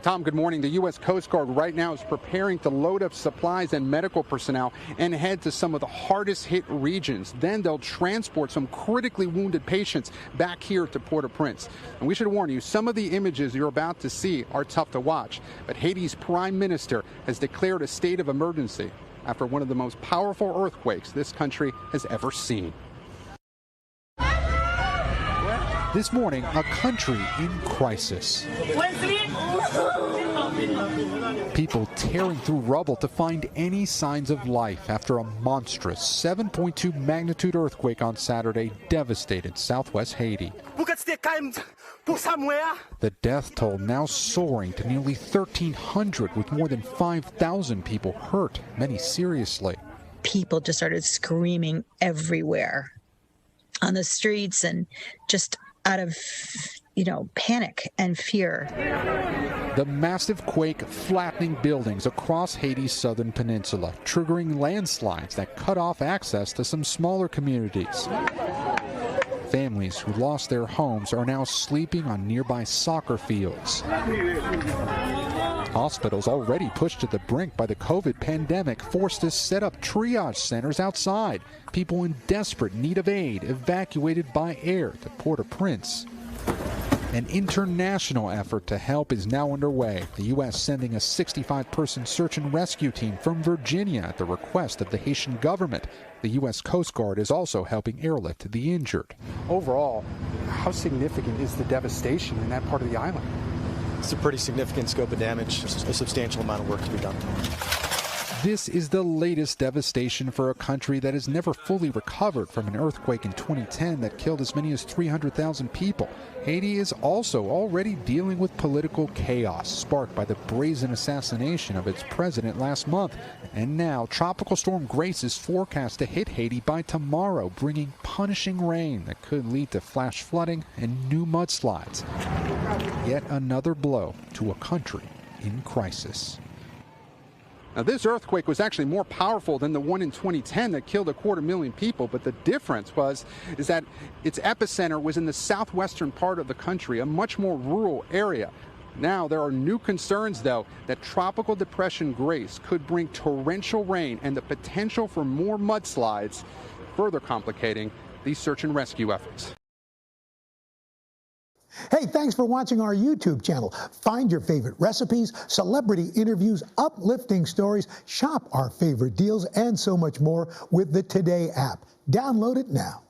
Tom, good morning. The U.S. Coast Guard right now is preparing to load up supplies and medical personnel and head to some of the hardest hit regions. Then they'll transport some critically wounded patients back here to Port-au-Prince. And we should warn you, some of the images you're about to see are tough to watch. But Haiti's prime minister has declared a state of emergency after one of the most powerful earthquakes this country has ever seen. This morning, a country in crisis. People tearing through rubble to find any signs of life after a monstrous 7.2 magnitude earthquake on Saturday devastated southwest Haiti. The death toll now soaring to nearly 1,300, with more than 5,000 people hurt, many seriously. People just started screaming everywhere on the streets and just out of, panic and fear. The massive quake flattening buildings across Haiti's southern peninsula, triggering landslides that cut off access to some smaller communities. Families who lost their homes are now sleeping on nearby soccer fields. Hospitals already pushed to the brink by the COVID pandemic forced to set up triage centers outside. People in desperate need of aid evacuated by air to Port-au-Prince. An international effort to help is now underway, the U.S. sending a 65-person search and rescue team from Virginia at the request of the Haitian government. The U.S. Coast Guard is also helping airlift the injured. Overall, how significant is the devastation in that part of the island? It's a pretty significant scope of damage, a substantial amount of work to be done. This is the latest devastation for a country that has never fully recovered from an earthquake in 2010 that killed as many as 300,000 people. Haiti is also already dealing with political chaos sparked by the brazen assassination of its president last month. And now, Tropical Storm Grace is forecast to hit Haiti by tomorrow, bringing punishing rain that could lead to flash flooding and new mudslides. Yet another blow to a country in crisis. Now, this earthquake was actually more powerful than the one in 2010 that killed 250,000 people, but the difference is that its epicenter was in the southwestern part of the country, a much more rural area. Now, there are new concerns, though, that Tropical Depression Grace could bring torrential rain and the potential for more mudslides, further complicating these search and rescue efforts. Hey, thanks for watching our YouTube channel. Find your favorite recipes, celebrity interviews, uplifting stories, shop our favorite deals, and so much more with the Today app. Download it now.